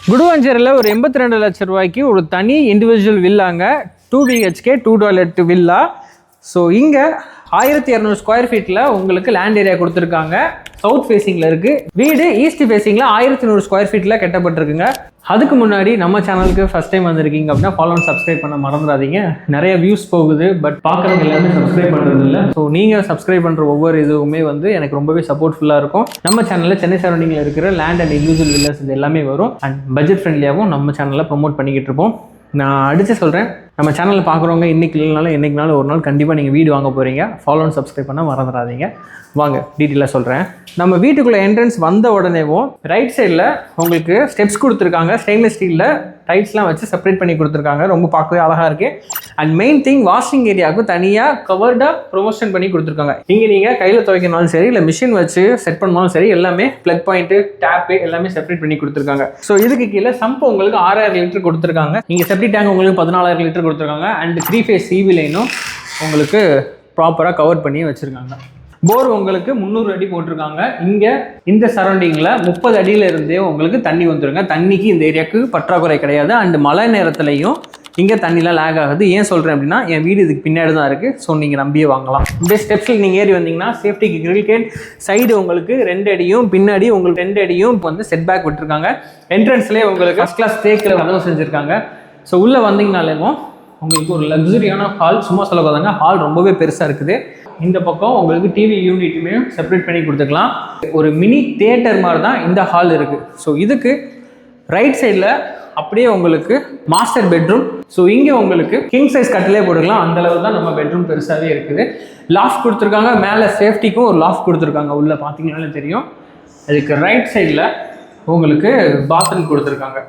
குடுவாஞ்சேரியில் ஒரு 82 லட்சம் ரூபாய்க்கு ஒரு தனி இண்டிவிஜுவல் வில்லாங்க, 2 BHK 2 டாய்லெட் வில்லா. ஸோ இங்கே 1200 ஸ்கொயர் ஃபீட்டில் உங்களுக்கு லேண்ட் ஏரியா கொடுத்துருக்காங்க. சவுத் ஃபேஸிங்கில் இருக்குது. வீடு ஈஸ்ட் ஃபேஸிங்கில் 1100 ஸ்கொயர் ஃபீட்டில் கட்டப்பட்டிருக்குங்க. அதுக்கு முன்னாடி நம்ம சேனலுக்கு ஃபஸ்ட் டைம் வந்திருக்கீங்க அப்படின்னா ஃபாலோ அண்ட் சப்ஸ்கிரைப் பண்ண மறந்துடாதீங்க. நிறைய வியூஸ் போகுது, பட் பார்க்குறவங்க எல்லாமே சப்ஸ்கிரைப் பண்ணுறது இல்லை. ஸோ நீங்கள் சப்ஸ்கிரைப் பண்ணுற ஒவ்வொரு இதுவுமே வந்து எனக்கு ரொம்பவே சப்போர்ட்ஃபுல்லாக இருக்கும். நம்ம சேனலில் சென்னை சரௌண்டிங்கில் இருக்கிற லேண்ட் அண்ட் இண்டிவிஜுவல் வில்லாஸ் இது எல்லாமே வரும். அண்ட் பட்ஜெட் ஃப்ரெண்ட்லியாகவும் நம்ம சேனலில் ப்ரொமோட் பண்ணிக்கிட்டு இருப்போம். நான் அடித்து சொல்கிறேன், நம்ம சேனலில் பார்க்குறவங்க இன்றைக்கி இல்லைனாலும் என்றைக்குனாலும் ஒரு நாள் கண்டிப்பாக நீங்கள் வீடு வாங்க போகிறீங்க. ஃபாலோ அண்ட் சப்ஸ்கிரைப் பண்ண மறந்துடாதீங்க. வாங்க டீட்டெயிலாக சொல்கிறேன். நம்ம வீட்டுக்குள்ளே என்ட்ரன்ஸ் வந்த உடனேவும் ரைட் சைடில் உங்களுக்கு ஸ்டெப்ஸ் கொடுத்துருக்காங்க. ஸ்டெயின்லெஸ் ஸ்டீலில் டைல்ஸ்லாம் வச்சு செப்பரேட் பண்ணி கொடுத்துருக்காங்க. ரொம்ப பார்க்கவே அழகாக இருக்குது. அண்ட் மெயின் திங், வாஷிங் ஏரியாவுக்கும் தனியாக கவர்டாக ப்ரொமோஷன் பண்ணி கொடுத்துருக்காங்க. இங்கே நீங்கள் கையில் துவைக்கனாலும் சரி, இல்லை மிஷின் வச்சு செட் பண்ணாலும் சரி, எல்லாமே ப்ளக் பாயிண்ட்டு, டேப்பு எல்லாமே செப்பரேட் பண்ணி கொடுத்துருக்காங்க. ஸோ இதுக்கு கீழே சம்பு உங்களுக்கு 6000 லிட்டர் கொடுத்துருக்காங்க. இங்கே செப்டி டேங்க் உங்களுக்கு 14000 லிட்டர் கொடுத்துருக்காங்க. அண்ட் 3 ஃபேஸ் சிவி லைனும் உங்களுக்கு ப்ராப்பராக கவர் பண்ணி வச்சுருக்காங்க. போர் உங்களுக்கு 300 அடி போட்டிருக்காங்க. இங்கே இந்த சரௌண்டிங்கில் 30 அடியில இருந்தே உங்களுக்கு தண்ணி வந்துருங்க. தண்ணிக்கு இந்த ஏரியாவுக்கு பற்றாக்குறை கிடையாது. அண்ட் மழை நேரத்துலையும் இங்கே தண்ணிலாம் லேக் ஆகுது. ஏன் சொல்கிறேன் அப்படின்னா, என் வீடு இதுக்கு பின்னாடி தான் இருக்குது. ஸோ நீங்கள் நம்பியே வாங்கலாம். இப்படியே ஸ்டெப்ஸில் நீங்கள் ஏறி வந்தீங்கன்னா சேஃப்டிக்கு கிரில் கேட் சைடு உங்களுக்கு 2 அடியும், பின்னாடி உங்களுக்கு 2 அடியும் வந்து செட் பேக் விட்டுருக்காங்க. என்ட்ரன்ஸ்லேயே உங்களுக்கு ஃபஸ்ட் கிளாஸ் தேக்கில் கதவு செஞ்சுருக்காங்க. ஸோ உள்ளே வந்தீங்கனாலேயும் உங்களுக்கு ஒரு லக்ஸரியான ஹால். சும்மா சொல்லக்கூடாதுங்க, ஹால் ரொம்பவே பெருசாக இருக்குது. இந்த பக்கம் உங்களுக்கு டிவி யூனிட்டுமே செப்பரேட் பண்ணி கொடுத்துக்கலாம். ஒரு மினி தியேட்டர் மாதிரி தான் இந்த ஹால் இருக்குது. ஸோ இதுக்கு ரைட் சைடில் அப்படியே உங்களுக்கு மாஸ்டர் பெட்ரூம். ஸோ இங்கே உங்களுக்கு கிங் சைஸ் கட்டிலே போட்டுக்கலாம். அந்தளவு தான் நம்ம பெட்ரூம் பெருசாகவே இருக்குது. லாஃப்ட் கொடுத்துருக்காங்க. மேலே சேஃப்டிக்கும் ஒரு லாஃப்ட் கொடுத்துருக்காங்க. உள்ளே பார்த்தீங்கன்னாலே தெரியும். அதுக்கு ரைட் சைடில் உங்களுக்கு பாத்ரூம் கொடுத்துருக்காங்க.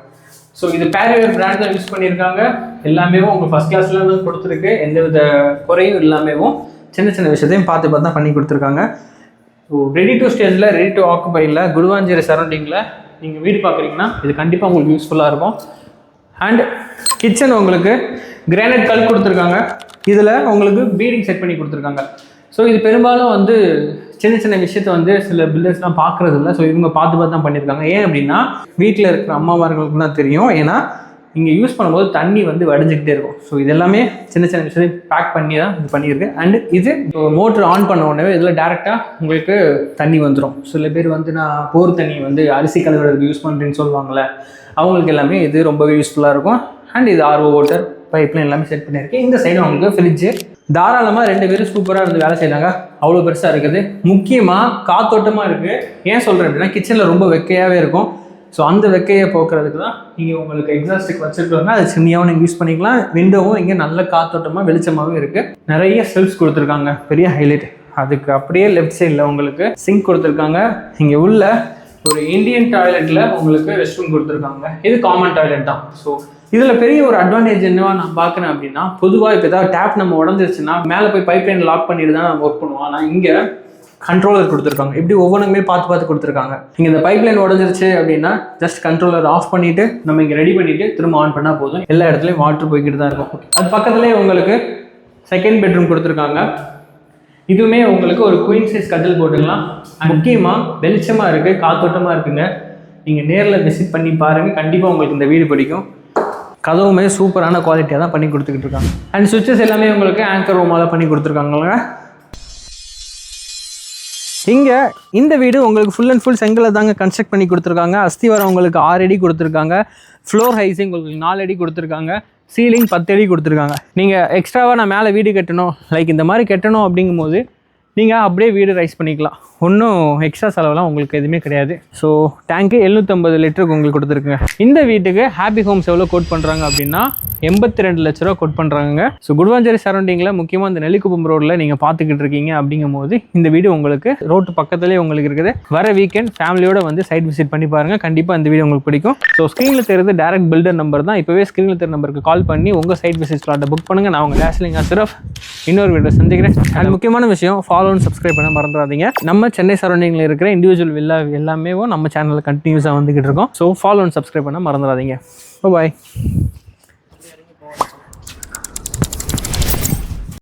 ஸோ இது பேரியர் பிராண்ட் தான் யூஸ் பண்ணியிருக்காங்க. எல்லாமே உங்கள் ஃபஸ்ட் கிளாஸில் தான் கொடுத்துருக்கு. எந்தவித குறையும் இல்லாமவும் சின்ன சின்ன விஷயத்தையும் பார்த்து தான் பண்ணி கொடுத்துருக்காங்க. ரெடி டு ஸ்டேஜில், ரெடி டு ஆக்குபையில் குடுவாஞ்சேரி சரௌண்டிங்கில் நீங்கள் வீடு பார்க்குறீங்கன்னா இது கண்டிப்பாக உங்களுக்கு யூஸ்ஃபுல்லாக இருக்கும். அண்ட் கிச்சன் உங்களுக்கு கிரானைட் கல் கொடுத்துருக்காங்க. இதில் உங்களுக்கு பீடிங் செட் பண்ணி கொடுத்துருக்காங்க. ஸோ இது பெரும்பாலும் வந்து சின்ன சின்ன விஷயத்தை வந்து சில பில்டர்ஸ்லாம் பார்க்குறது இல்லை. ஸோ இவங்க பார்த்து தான் பண்ணியிருக்காங்க. ஏன் அப்படின்னா, வீட்டில் இருக்கிற அம்மாமார்களுக்கு தான் தெரியும். ஏன்னா இங்கே யூஸ் பண்ணும்போது தண்ணி வந்து வடிஞ்சிக்கிட்டே இருக்கும். ஸோ இது எல்லாமே சின்ன சின்ன விஷயத்தை பேக் பண்ணி தான் இது பண்ணியிருக்கு. அண்ட் இது மோட்ரு ஆன் பண்ண உடனே இதில் டேரெக்டாக உங்களுக்கு தண்ணி வந்துடும். சில பேர் வந்து நான் போர் தண்ணி வந்து அரிசி கழுவுறதுக்கு யூஸ் பண்ணுறேன்னு சொல்லுவாங்கள்ல, அவங்களுக்கு எல்லாமே இது ரொம்பவே யூஸ்ஃபுல்லாக இருக்கும். அண்ட் இது RO வாட்டர் பைப்லைன் எல்லாமே செட் பண்ணியிருக்கேன். இந்த சைடு உங்களுக்கு ஃப்ரிட்ஜு தாராளமாக 2 பேரும் சூப்பராக இருந்து வேலை செய்கிறாங்க. அவ்வளோ பெருசாக இருக்குது. முக்கியமாக காத்தோட்டமாக இருக்குது. ஏன் சொல்கிறேன் அப்படின்னா, கிச்சனில் ரொம்ப வெக்கையாகவே இருக்கும். ஸோ அந்த வெக்கையை போக்குறதுக்கு தான் இங்கே உங்களுக்கு எக்ஸாஸ்டிக் வச்சுருக்காங்க. அது சின்னியாகவும் நீங்கள் யூஸ் பண்ணிக்கலாம். விண்டோவும் இங்கே நல்ல காத்தோட்டமாக வெளிச்சமாகவும் இருக்குது. நிறைய செல்ஃப்ஸ் கொடுத்துருக்காங்க, பெரிய ஹைலைட். அதுக்கு அப்படியே லெஃப்ட் சைடில் உங்களுக்கு சிங்க் கொடுத்துருக்காங்க. இங்கே உள்ள ஒரு இந்தியன் டாய்லெட்டில் உங்களுக்கு ரெஸ்ட் ரூம் கொடுத்துருக்காங்க. இது காமன் டாய்லெட் தான். ஸோ இதில் பெரிய ஒரு அட்வான்டேஜ் என்னவா நான் பார்க்குறேன் அப்படின்னா, பொதுவாக இப்போ ஏதாவது டேப் நம்ம உடஞ்சிருச்சுன்னா மேலே போய் பைப்லைன் லாக் பண்ணிட்டு தான் நம்ம ஒர்க் பண்ணுவோம். ஆனால் இங்கே கண்ட்ரோலர் கொடுத்துருக்காங்க. இப்படி ஒவ்வொன்றுமே பார்த்து கொடுத்துருக்காங்க. இங்கே இந்த பைப்லைன் உடஞ்சிருச்சு அப்படின்னா ஜஸ்ட் கண்ட்ரோலர் ஆஃப் பண்ணிவிட்டு நம்ம இங்கே ரெடி பண்ணிவிட்டு திரும்ப ஆன் பண்ணால் போதும். எல்லா இடத்துலையும் வாட்டர் போய்கிட்டு தான் இருக்கும். அது பக்கத்துலேயே உங்களுக்கு செகண்ட் பெட்ரூம் கொடுத்துருக்காங்க. இதுவுமே உங்களுக்கு ஒரு குயின் சைஸ் கட்டில் போட்டுக்கலாம். முக்கியமாக வெளிச்சமாக இருக்குது, காத்தோட்டமாக இருக்குங்க. நீங்கள் நேரில் விசிட் பண்ணி பாருங்கள். கண்டிப்பாக உங்களுக்கு இந்த வீடு பிடிக்கும். கதவுமே சூப்பரான குவாலிட்டியாக தான் பண்ணி கொடுத்துக்கிட்டு இருக்காங்க. அண்ட் சுவிட்சஸ் எல்லாமே உங்களுக்கு ஆங்கர் ரூமால் பண்ணி கொடுத்துருக்காங்க. இங்கே இந்த வீடு உங்களுக்கு ஃபுல் அண்ட் ஃபுல் செங்கலை தாங்க கன்ஸ்ட்ரக்ட் பண்ணி கொடுத்துருக்காங்க. அஸ்திவாரம் உங்களுக்கு 6 அடி கொடுத்துருக்காங்க. ஃப்ளோர் ஹைஸிங் உங்களுக்கு 4 அடி கொடுத்துருக்காங்க. சீலிங் 10 அடி கொடுத்துருக்காங்க. நீங்கள் எக்ஸ்ட்ராவாக நான் மேலே வீடு கட்டணும், லைக் இந்த மாதிரி கட்டணும் அப்படிங்கும்போது நீங்கள் அப்படியே வீடு ரைஸ் பண்ணிக்கலாம். ஒன்றும் எக்ஸ்ட்ரா செலவெல்லாம் உங்களுக்கு எதுவுமே கிடையாது. ஸோ டேங்க்கு 750 லிட்டருக்கு உங்களுக்கு கொடுத்துருக்குங்க. இந்த வீட்டுக்கு ஹாப்பி ஹோம்ஸ் எவ்வளோ கோட் பண்ணுறாங்க அப்படின்னா 82 லட்ச ரூபா கோட் பண்ணுறாங்க. ஸோ குடுவாஞ்சேரி சரௌண்டிங்கில் முக்கியமாக இந்த நெல்லிக்குப்பம் ரோட்டில் நீங்கள் பார்த்துக்கிட்டு இருக்கீங்க அப்படிங்கும் போது இந்த வீடு உங்களுக்கு ரோட்டு பக்கத்துலேயே உங்களுக்கு இருக்குது. வர வீக்கெண்ட் ஃபேமிலியோட வந்து சைட் விசிட் பண்ணி பாருங்கள். கண்டிப்பாக இந்த வீடியோ உங்களுக்கு பிடிக்கும். ஸோ ஸ்க்ரீனில் தெரியுது டேரக்ட் பில்டர் நம்பர் தான். இப்போவே ஸ்க்ரீனில் தெரிந்த நம்பருக்கு கால் பண்ணி உங்கள் சைட் விசிட் ஸ்லாட்டை புக் பண்ணுங்கள். நான் உங்கள் டேஸ்லிங் அஸ்ரஃப் இன்னொரு வீடியோ சந்திக்கிறேன். அண்ட் முக்கியமான விஷயம், ஃபாலோ அண்ட் சப்ஸ்கிரைப் பண்ண மறந்துடாதீங்க. நம்ம சென்னை சரௌண்டிங்கில் இருக்கிற இண்டிவிஜுவல் வில்லா எல்லாமே நம்ம சேனலில் கண்டினியூஸாக வந்துக்கிட்டு இருக்கோம். ஸோ ஃபாலோ அண்ட் சப்ஸ்கிரைப் பண்ண மறந்துடாதீங்க. பாய்.